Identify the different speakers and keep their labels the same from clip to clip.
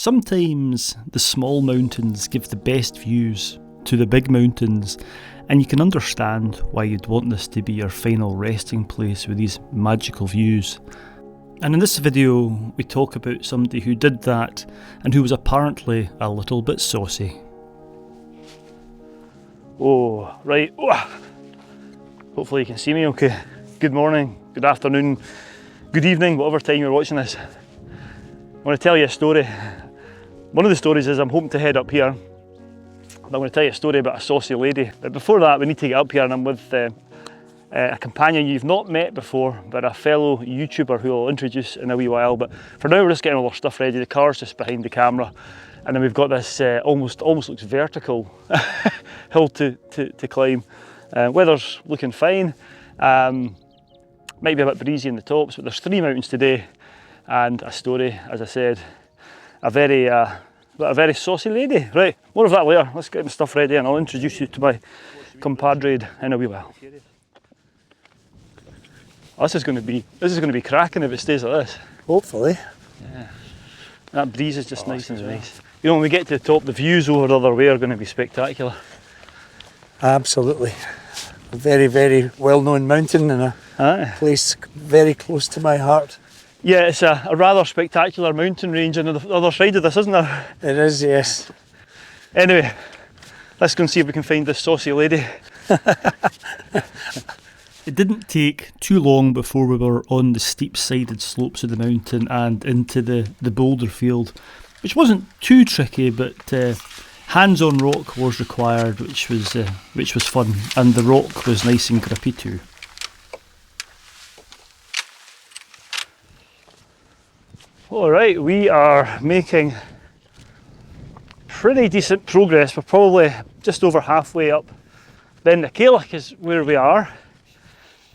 Speaker 1: Sometimes the small mountains give the best views to the big mountains, and you can understand why you'd want this to be your final resting place with these magical views. And in this video we talk about somebody who did that and who was apparently a little bit saucy. Oh, right. Oh. Hopefully you can see me okay. Good morning, good afternoon, good evening, whatever time you're watching this. I want to tell you a story. One of the stories is I'm hoping to head up here. I'm going to tell you a story about a saucy lady. But before that, we need to get up here, and I'm with a companion you've not met before, but a fellow YouTuber who I'll introduce in a wee while. But for now, we're just getting all our stuff ready. The car's just behind the camera, and then we've got this almost looks vertical hill to climb. Weather's looking fine. Might be a bit breezy in the tops, but there's 3 mountains today, and a story, as I said, a very saucy lady. Right, more of that later. Let's get my stuff ready and I'll introduce you to my compadre in a wee while. Oh, this is going to be cracking if it stays like this.
Speaker 2: Hopefully.
Speaker 1: Yeah. That breeze is just nice and nice. You know, when we get to the top, the views over the other way are going to be spectacular.
Speaker 2: Absolutely. A very, very well-known mountain and a place very close to my heart.
Speaker 1: Yeah, it's a rather spectacular mountain range on the other side of this, isn't there?
Speaker 2: It is, yes.
Speaker 1: Anyway, let's go and see if we can find this saucy lady. It didn't take too long before we were on the steep-sided slopes of the mountain and into the boulder field, which wasn't too tricky, but hands-on rock was required, which was fun, and the rock was nice and grippy too. Alright, we are making pretty decent progress. We're probably just over halfway up. Then Caillich is where we are,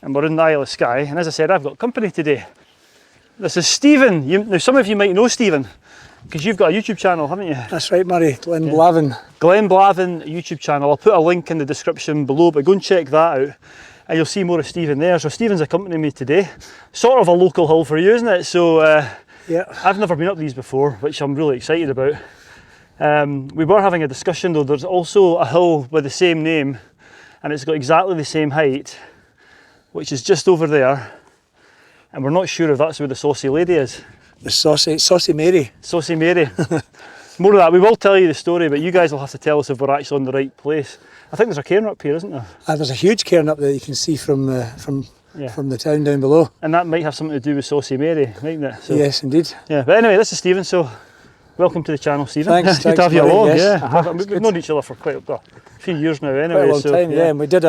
Speaker 1: and we're in the Isle of Skye. And as I said, I've got company today. This is Stephen. Now some of you might know Stephen, because you've got a YouTube channel, haven't you?
Speaker 2: That's right, Murray. Glen Blavin.
Speaker 1: Glen Blavin YouTube channel. I'll put a link in the description below, but go and check that out and you'll see more of Stephen there. So Stephen's accompanying me today. Sort of a local hill for you, isn't it? So yeah, I've never been up these before, which I'm really excited about. We were having a discussion though. There's also a hill with the same name, and it's got exactly the same height, which is just over there, and we're not sure if that's where the saucy lady is.
Speaker 2: The Saucy Mary.
Speaker 1: Saucy Mary. More of that. We will tell you the story, but you guys will have to tell us if we're actually in the right place. I think there's a cairn up here, isn't there?
Speaker 2: There's a huge cairn up there you can see from the town down below.
Speaker 1: And that might have something to do with Saucy Mary, mightn't it? So,
Speaker 2: yes, indeed.
Speaker 1: Yeah, but anyway, this is Stephen, so welcome to the channel, Stephen.
Speaker 2: Thanks.
Speaker 1: Good to have you along.
Speaker 2: Yes.
Speaker 1: Yeah, we've known each other for quite a few years now anyway.
Speaker 2: Quite a long time, yeah. And we did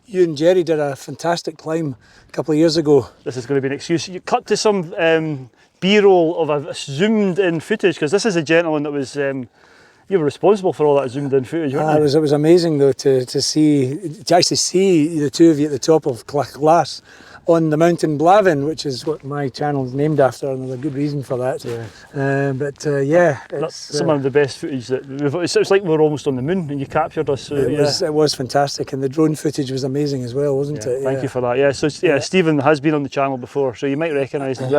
Speaker 2: you and Jerry did a fantastic climb a couple of years ago.
Speaker 1: This is going to be an excuse. You cut to some B-roll of a zoomed in footage, because this is a gentleman that was, you were responsible for all that zoomed in footage, weren't you?
Speaker 2: It was amazing though to actually see the two of you at the top of Glass on the mountain Blavin, which is what my channel is named after, and there's a good reason for that. Yeah. Yeah,
Speaker 1: it's some of the best footage that it's like we were almost on the moon and you captured us. So,
Speaker 2: it was fantastic, and the drone footage was amazing as well, wasn't it?
Speaker 1: Thank you for that. Yeah, so Stephen has been on the channel before, so you might recognise him.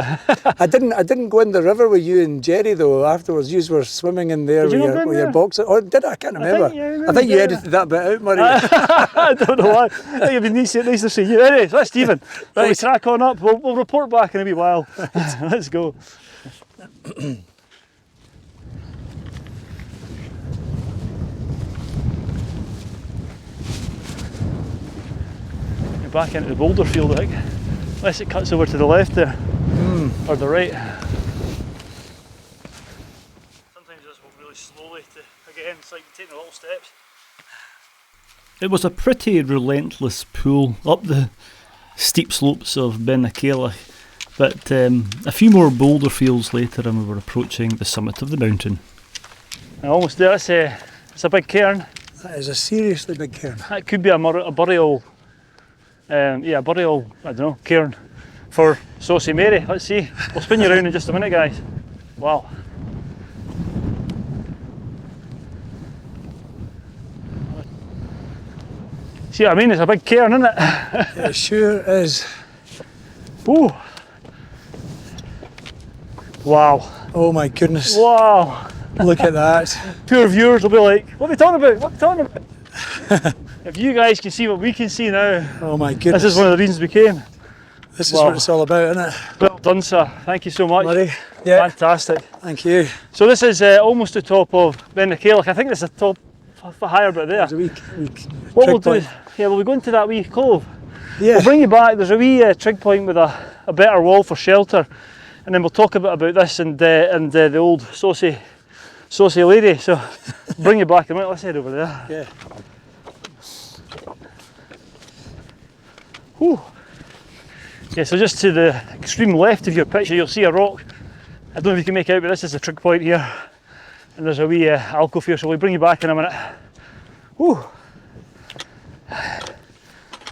Speaker 2: I didn't go in the river with you and Jerry though. Afterwards, you were swimming in there with your boxer. Or did I? I can't remember. I think you edited that bit out, Murray.
Speaker 1: I don't know why. It'd be nice to see you. Anyway, so that's Stephen. Right. We track on up. We'll report back in a wee while. Let's go. You're back into the boulder field, I think. Unless it cuts over to the left there, or the right. Sometimes I just walk really slowly again, it's like taking little steps. It was a pretty relentless pull up the steep slopes of Beinn, but a few more boulder fields later and we were approaching the summit of the mountain. Almost there. It's a big cairn.
Speaker 2: That is a seriously big cairn.
Speaker 1: That could be a burial, I don't know, cairn for Saucy Mary. Let's see. We'll spin you around in just a minute, guys. Wow. See what I mean? It's a big cairn, isn't it?
Speaker 2: It sure is.
Speaker 1: Ooh. Wow.
Speaker 2: Oh my goodness.
Speaker 1: Wow.
Speaker 2: Look at that.
Speaker 1: Poor viewers will be like, what are they talking about? What are they talking about? If you guys can see what we can see now,
Speaker 2: Oh my goodness.
Speaker 1: this is one of the reasons we came.
Speaker 2: This is what it's all about, isn't it?
Speaker 1: Well done, sir. Thank you so much.
Speaker 2: Murray? Yeah.
Speaker 1: Fantastic.
Speaker 2: Thank you.
Speaker 1: So this is almost the top of Beinn. Caillich. I think this is the top higher bit there.
Speaker 2: There's a wee
Speaker 1: What
Speaker 2: trig
Speaker 1: we'll do
Speaker 2: point.
Speaker 1: is, we'll go into that wee cove.
Speaker 2: Yeah.
Speaker 1: We'll bring you back. There's a wee trig point with a better wall for shelter, and then we'll talk a bit about this and the old saucy lady. So bring you back in a minute. Let's head over there.
Speaker 2: Yeah.
Speaker 1: Whew. Yeah, so just to the extreme left of your picture, you'll see a rock. I don't know if you can make out, but this is a trig point here, and there's a wee alcove here. So we'll bring you back in a minute. Whew.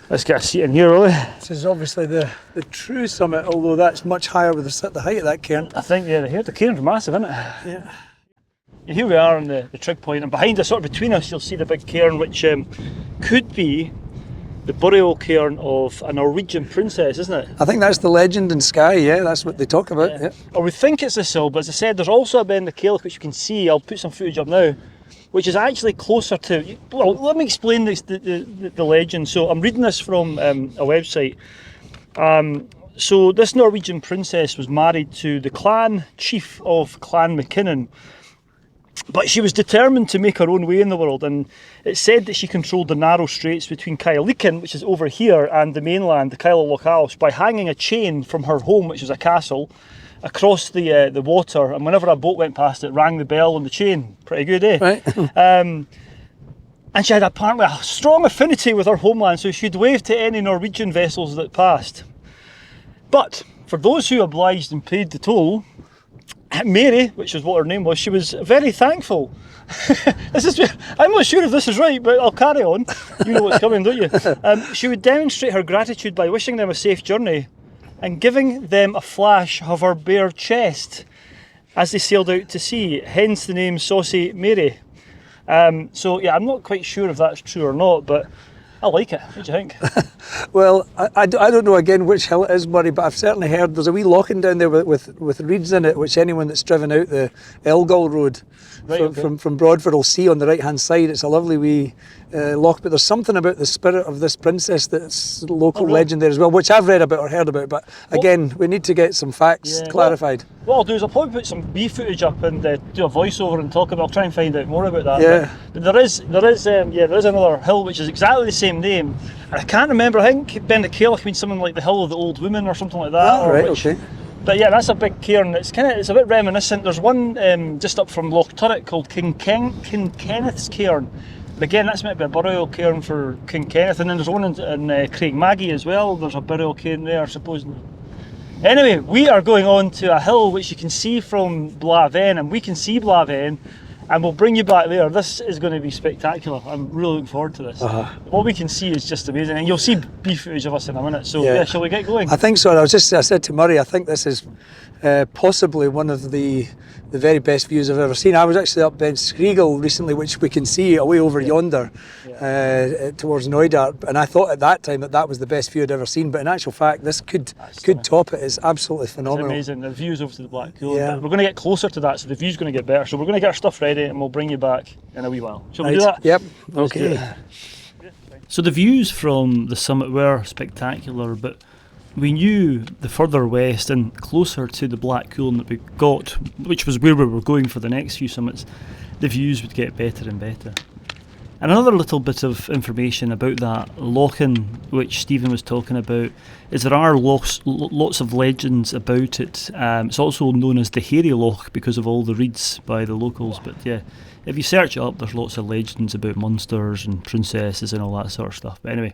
Speaker 1: Let's get a seat in here, will we?
Speaker 2: This is obviously the true summit, although that's much higher with the height of that cairn.
Speaker 1: I think, yeah, the cairn's massive, isn't it?
Speaker 2: Yeah.
Speaker 1: And here we are on the trig point, and behind us, sort of between us, you'll see the big cairn, which could be the burial cairn of a Norwegian princess, isn't it?
Speaker 2: I think that's the legend in Skye, yeah, that's what they talk about. Yeah.
Speaker 1: Or we think it's this hill, but as I said, there's also a Beinn Caillich, which you can see. I'll put some footage up now, which is actually closer to. Well, let me explain the legend. So I'm reading this from a website. So this Norwegian princess was married to the clan chief of Clan MacKinnon, but she was determined to make her own way in the world, and it's said that she controlled the narrow straits between Caillich, which is over here, and the mainland, the Caillich, by hanging a chain from her home, which was a castle, across the water, and whenever a boat went past, it rang the bell on the chain. Pretty good, eh?
Speaker 2: Right.
Speaker 1: And she had apparently a strong affinity with her homeland, so she'd wave to any Norwegian vessels that passed. But for those who obliged and paid the toll, Mary, which is what her name was, she was very thankful. I'm not sure if this is right, but I'll carry on. You know what's coming, don't you? She would demonstrate her gratitude by wishing them a safe journey and giving them a flash of her bare chest as they sailed out to sea, hence the name Saucy Mary. So yeah, I'm not quite sure if that's true or not, but I like it. What do you think?
Speaker 2: Well, I don't know again which hill it is, Murray, but I've certainly heard there's a wee loching down there with reeds in it, which anyone that's driven out the Elgall Road from Broadford will see on the right hand side. It's a lovely wee loch, but there's something about the spirit of this princess that's local legend there as well, which I've read about or heard about, but again, we need to get some facts clarified.
Speaker 1: What I'll do is I'll probably put some bee footage up and do a voiceover and talk about. I'll try and find out more about that.
Speaker 2: Yeah.
Speaker 1: But there is another hill which is exactly the same name, and I can't remember. I think Beinn Caillich means something like the Hill of the Old Woman or something like that.
Speaker 2: Oh, right, okay.
Speaker 1: But yeah, that's a big cairn. It's a bit reminiscent. There's one just up from Loch Turret called King Kenneth's Cairn. But again, that's meant to be a burial cairn for King Kenneth, and then there's one in Craigmaggie as well. There's a burial cairn there, I suppose. Anyway, we are going on to a hill which you can see from Beinn, and we can see Beinn, and we'll bring you back there. This is going to be spectacular. I'm really looking forward to this. What we can see is just amazing, and you'll see bee footage of us in a minute. So yeah, shall we get going?
Speaker 2: I think so. I said to Murray, I think this is possibly one of the very best views I've ever seen. I was actually up Beinn Skrigal recently, which we can see away over yonder towards Neudart, and I thought at that time that was the best view I'd ever seen, but in actual fact this could top it. It's absolutely phenomenal.
Speaker 1: It's amazing. The views over to the Black Pool.
Speaker 2: Yeah.
Speaker 1: We're going to get closer to that, so the view's going to get better. So we're going to get our stuff ready and we'll bring you back in a wee while. Shall we do that?
Speaker 2: Yep.
Speaker 1: Let's do
Speaker 2: Okay.
Speaker 1: it. So the views from the summit were spectacular, but we knew the further west and closer to the Black Pool that we got, which was where we were going for the next few summits, the views would get better and better. And another little bit of information about that loching which Stephen was talking about is there are lots of legends about it. It's also known as the Hairy Loch because of all the reeds by the locals, but yeah, if you search it up there's lots of legends about monsters and princesses and all that sort of stuff. But anyway,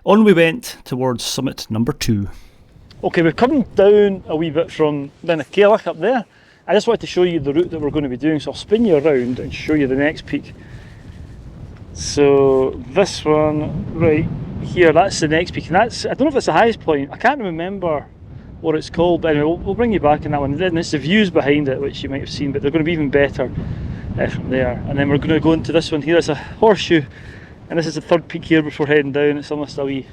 Speaker 1: on we went towards summit number 2. Okay, we've come down a wee bit from Beinn Caillich up there. I just wanted to show you the route that we're going to be doing, so I'll spin you around and show you the next peak. So this one right here, that's the next peak, and I don't know if it's the highest point. I can't remember what it's called, but anyway, we'll bring you back in that one. And then it's the views behind it, which you might have seen, but they're going to be even better from there. And then we're going to go into this one here. It's a horseshoe, and this is the third peak here before heading down. It's almost a wee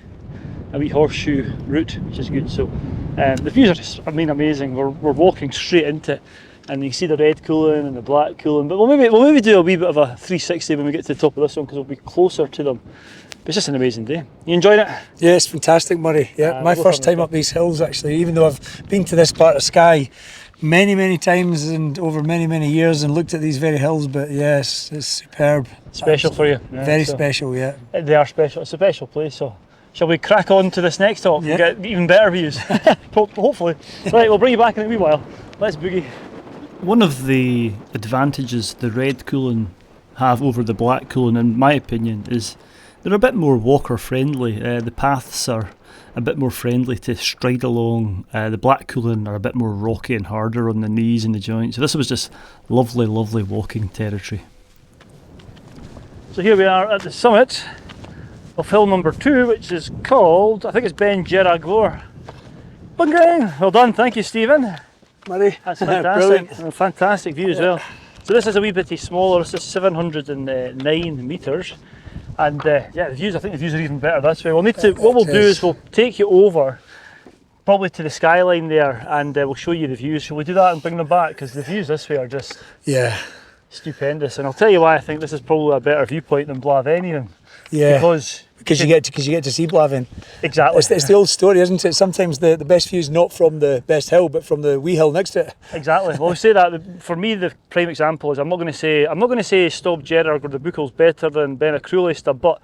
Speaker 1: horseshoe route, which is good. So the views are just, amazing. We're walking straight into and you can see the red cooling and the black cooling. But we'll maybe do a wee bit of a 360 when we get to the top of this one, because we'll be closer to them. But it's just an amazing day. You enjoying it?
Speaker 2: Yeah, it's fantastic, Murray. Yeah, my first time up these hills actually, even though I've been to this part of Skye many times and over many years and looked at these very hills, but yes, it's superb.
Speaker 1: Special for you. Yeah,
Speaker 2: very special, yeah.
Speaker 1: They are special. It's a special place. So shall we crack on to this next top and get even better views? Hopefully. Right, we'll bring you back in a wee while. Let's boogie. One of the advantages the red cooling have over the black cooling, in my opinion, is they're a bit more walker friendly. The paths are a bit more friendly to stride along. The black cooling are a bit more rocky and harder on the knees and the joints. So this was just lovely walking territory. So here we are at the summit of hill number 2, which is called, I think it's Beinn Mhor. Bunging! Well done, thank you, Stephen.
Speaker 2: Murray,
Speaker 1: that's fantastic. And a fantastic view as well. So this is a wee bit smaller. This is 709 metres. And yeah, the views, I think the views are even better this way. We'll need to, what we'll do is we'll take you over probably to the skyline there, and we'll show you the views. Shall we do that and bring them back? Because the views this way are just stupendous. And I'll tell you why I think this is probably a better viewpoint than Beinn even.
Speaker 2: Yeah. Because you get to see Beinn.
Speaker 1: Exactly.
Speaker 2: It's the old story, isn't it? Sometimes the best view is not from the best hill, but from the wee hill next to it.
Speaker 1: Exactly. Well, we say that. For me, the prime example is I'm not going to say Stob Dearg or the Buchal's better than Beinn Mhor, but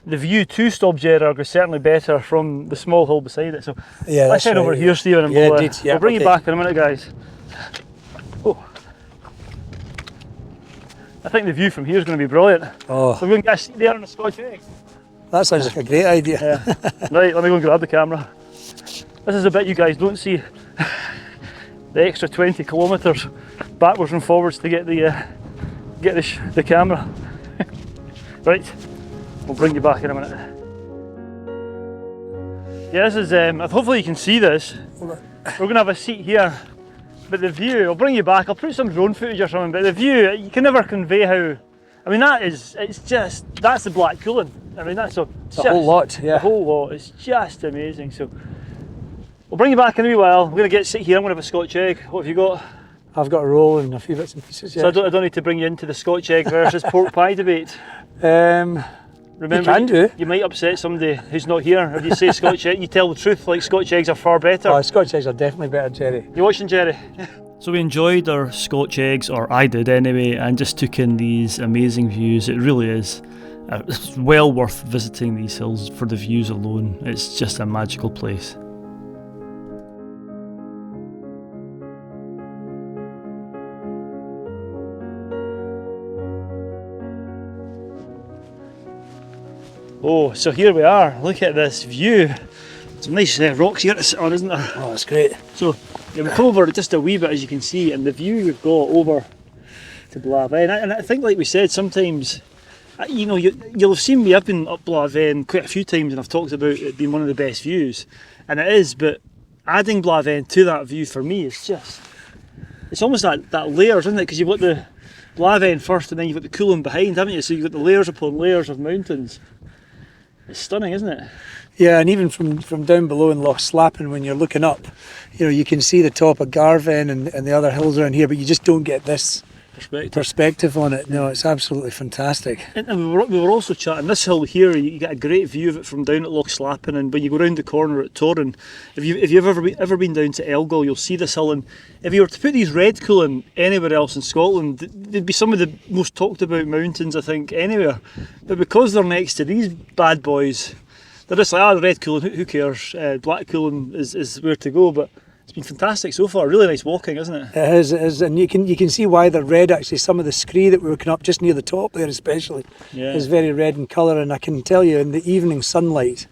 Speaker 1: the view to Stob Dearg is certainly better from the small hill beside it. So
Speaker 2: yeah,
Speaker 1: let's head over here, Stephen, and we'll bring you back in a minute, guys. Oh. I think the view from here is going to be brilliant. Oh. So we're going to get a seat there on the Scotch egg.
Speaker 2: That sounds like a great idea.
Speaker 1: Yeah. Right, let me go and grab the camera. This is a bit you guys don't see. The extra 20 kilometres backwards and forwards to get the camera. Right, we'll bring you back in a minute. Yeah, this is, hopefully you can see this. We're going to have a seat here, but the view, I'll bring you back, I'll put some drone footage or something, but the view, you can never convey how, I mean that's the black cooling. I mean that's a
Speaker 2: whole lot, yeah.
Speaker 1: The whole lot, it's just amazing. So we'll bring you back in a wee while. We're going to sit here, I'm going to have a Scotch egg. What have you got?
Speaker 2: I've got a roll and a few bits and pieces, yeah.
Speaker 1: So I don't need to bring you into the Scotch egg versus pork pie debate?
Speaker 2: Remember, you can do.
Speaker 1: You might upset somebody who's not here if you say Scotch egg, you tell the truth, like Scotch eggs are far better.
Speaker 2: Oh, Scotch eggs are definitely better, Jerry.
Speaker 1: You watching, Jerry? So we enjoyed our Scotch eggs, or I did anyway, and just took in these amazing views. It really is. It's well worth visiting these hills for the views alone. It's just a magical place. Oh, so here we are. Look at this view. Some nice rocks here to sit on, isn't there?
Speaker 2: Oh, that's great.
Speaker 1: So yeah, we've come over just a wee bit, as you can see, and the view we've got over to Beinn. And I think, like we said, sometimes, you know, you'll have seen me, I've been up Beinn quite a few times, and I've talked about it being one of the best views, and it is, but adding Beinn to that view for me is just, it's almost that layers, isn't it? Because you've got the Beinn first, and then you've got the cooling behind, haven't you? So you've got the layers upon layers of mountains. It's stunning, isn't it?
Speaker 2: Yeah, and even from down below in Loch Slappin, when you're looking up, you know, you can see the top of Garven and the other hills around here, but you just don't get this perspective on it. No, it's absolutely fantastic.
Speaker 1: And we were also chatting, this hill here, you get a great view of it from down at Loch Slappin, and when you go round the corner at Torrin, if you've ever been down to Elgol, you'll see this hill, and if you were to put these red cooling anywhere else in Scotland, they'd be some of the most talked about mountains, I think, anywhere. But because they're next to these bad boys, they're just like, red cooling, who cares? Black cooling is where to go, but it's been fantastic so far. Really nice walking, isn't it?
Speaker 2: It is, and you can see why they're red. Actually, some of the scree that we were looking up just near the top there, especially, is very red in colour. And I can tell you, in the evening sunlight,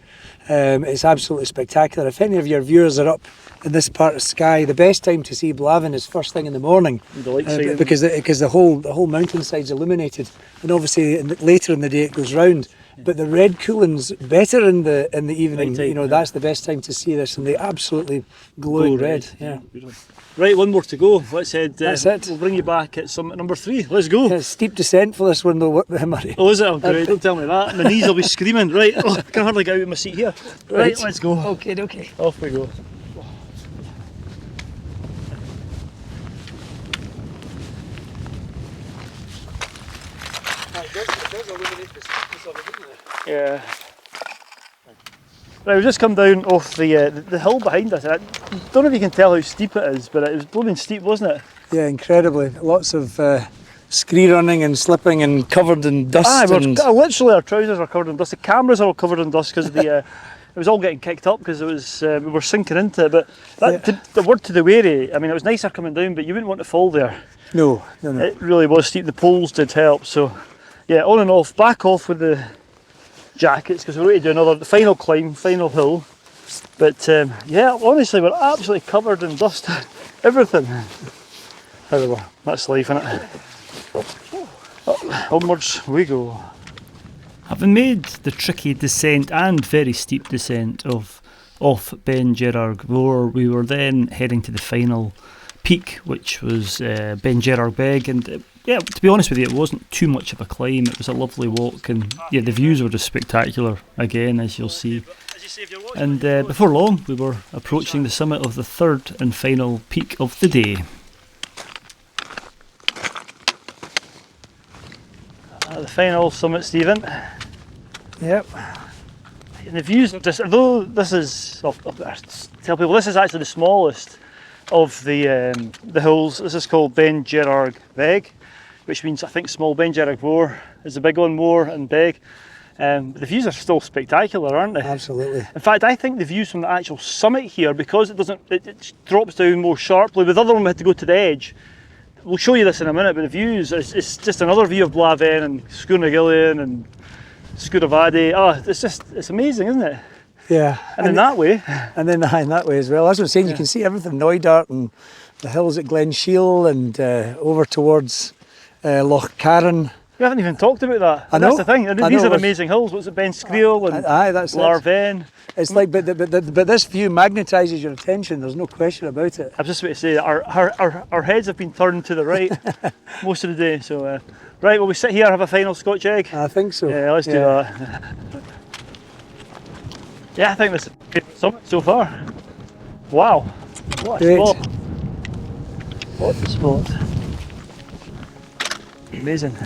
Speaker 2: it's absolutely spectacular. If any of your viewers are up in this part of Skye, the best time to see Beinn is first thing in the morning, because the whole mountainside's illuminated, and obviously later in the day it goes round. But the red cooling's better in the evening. Time, you know, that's the best time to see this, and they absolutely glowing red. Yeah.
Speaker 1: Right, one more to go. Let's head.
Speaker 2: That's it.
Speaker 1: We'll bring you back at summit number 3. Let's go.
Speaker 2: Yeah, steep descent for this one, though, Murray.
Speaker 1: Oh, is it? Oh, great. Don't tell me that. My knees will be screaming. Right. Oh, I can hardly get out of my seat here. Right, let's go.
Speaker 2: Okay.
Speaker 1: Off we go.
Speaker 2: it does illuminate the steepness of it, doesn't it?
Speaker 1: Yeah. Right, we've just come down off the hill behind us. I don't know if you can tell how steep it is, but it was blooming steep, wasn't it?
Speaker 2: Yeah, incredibly. Lots of scree running and slipping and covered in dust.
Speaker 1: Literally our trousers are covered in dust. The cameras are all covered in dust because it was all getting kicked up because it was we were sinking into it. But the word to the wary, I mean, it was nicer coming down, but you wouldn't want to fall there.
Speaker 2: No.
Speaker 1: It really was steep. The poles did help. So yeah, on and off, back off with the jackets because we're ready to do another final climb, final hill. But yeah, honestly, we're absolutely covered in dust. Everything. However, that's life, isn't it? Onwards we go. Having made the tricky descent and very steep descent off Beinn Mhor, we were then heading to the final peak, which was Beinn Beg, and yeah, to be honest with you, it wasn't too much of a climb. It was a lovely walk, and yeah, the views were just spectacular again, as you'll see. And before long, we were approaching the summit of the third and final peak of the day. The final summit, Stephen.
Speaker 2: Yep.
Speaker 1: And the views are just, although this is, I'll tell people, this is actually the smallest of the hills. This is called Beinn Beg, which means I think small. Beinn Mhor is the big one, Mhor and Beg. The views are still spectacular, aren't they?
Speaker 2: Absolutely.
Speaker 1: In fact, I think the views from the actual summit here, because it drops down more sharply. With the other one we had to go to the edge. We'll show you this in a minute, but the views, it's just another view of Beinn and Sgurna and Sgurravadi. Oh, it's amazing, isn't it?
Speaker 2: Yeah.
Speaker 1: And in that way.
Speaker 2: And then in that way as well. As I was saying, you can see everything, Knoydart and the hills at Glen Shiel and over towards Loch Carron.
Speaker 1: We haven't even talked about that.
Speaker 2: I know.
Speaker 1: That's the thing. These are amazing hills. What's it, Ben Scriel and
Speaker 2: that's
Speaker 1: Larven.
Speaker 2: It's like, but this view magnetises your attention. There's no question about it.
Speaker 1: I was just about to say our heads have been turned to the right most of the day. So right, will we sit here and have a final Scotch egg?
Speaker 2: I think so.
Speaker 1: Yeah, let's do that. Yeah, I think this is the favourite summit so far. Wow, what a spot! What a spot! Amazing.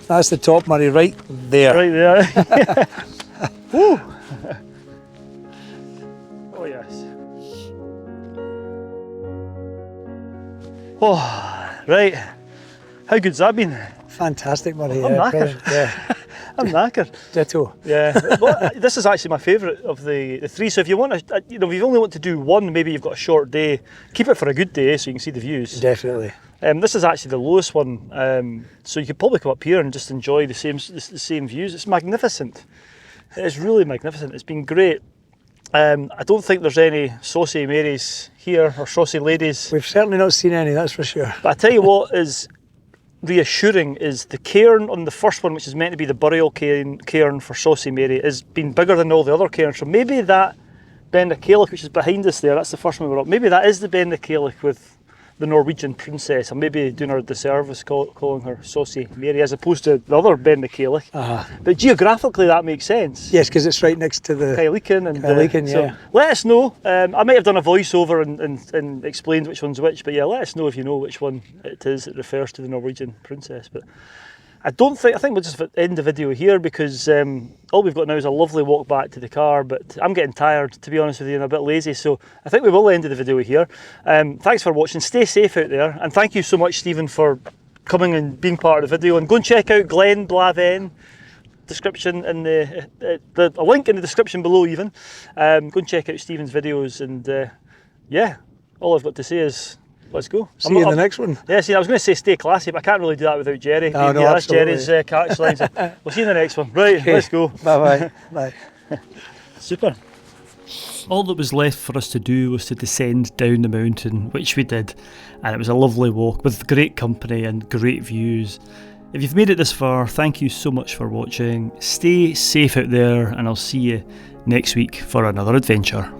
Speaker 2: That's the top, Murray, right there.
Speaker 1: Right there. Woo! Oh yes. Oh, right. How good's that been?
Speaker 2: Fantastic, Murray.
Speaker 1: I'm knackered.
Speaker 2: Yeah.
Speaker 1: I'm knackered.
Speaker 2: Ditto.
Speaker 1: Yeah. Well, this is actually my favourite of the three. So if you want to, if you only want to do one, maybe you've got a short day. Keep it for a good day so you can see the views.
Speaker 2: Definitely.
Speaker 1: This is actually the lowest one, so you could probably come up here and just enjoy the same views. It's magnificent. It is really magnificent. It's been great. I don't think there's any saucy Marys here or saucy ladies.
Speaker 2: We've certainly not seen any, that's for sure.
Speaker 1: But I tell you what is reassuring is the cairn on the first one, which is meant to be the burial cairn for Saucy Mary, has been bigger than all the other cairns. So maybe that Beinn Caillich, which is behind us there, that's the first one we were up. Maybe that is the Beinn Caillich with the Norwegian princess. I'm maybe doing her a disservice calling her Saucy Mary as opposed to the other Beinn Caillich. But geographically that makes sense.
Speaker 2: Yes, because it's right next to the
Speaker 1: Caillich and
Speaker 2: yeah.
Speaker 1: So let us know. I might have done a voiceover and explained which one's which, but yeah, let us know if you know which one it is that refers to the Norwegian princess. But I think we'll just end the video here because all we've got now is a lovely walk back to the car, but I'm getting tired, to be honest with you, and a bit lazy, so I think we will end the video here. Thanks for watching, stay safe out there, and thank you so much, Stephen, for coming and being part of the video. And go and check out Glen Blaven, description in the a link in the description below even. Go and check out Stephen's videos, and yeah, all I've got to say is let's go.
Speaker 2: See you in the next one.
Speaker 1: Yeah, see, I was going to say stay classy, but I can't really do that without Jerry.
Speaker 2: Oh, no,
Speaker 1: yeah,
Speaker 2: absolutely.
Speaker 1: That's Jerry's catch line. So we'll see you in the next one. Right, okay. Let's go.
Speaker 2: Bye-bye. Bye.
Speaker 1: Super. All that was left for us to do was to descend down the mountain, which we did, and it was a lovely walk with great company and great views. If you've made it this far, thank you so much for watching. Stay safe out there, and I'll see you next week for another adventure.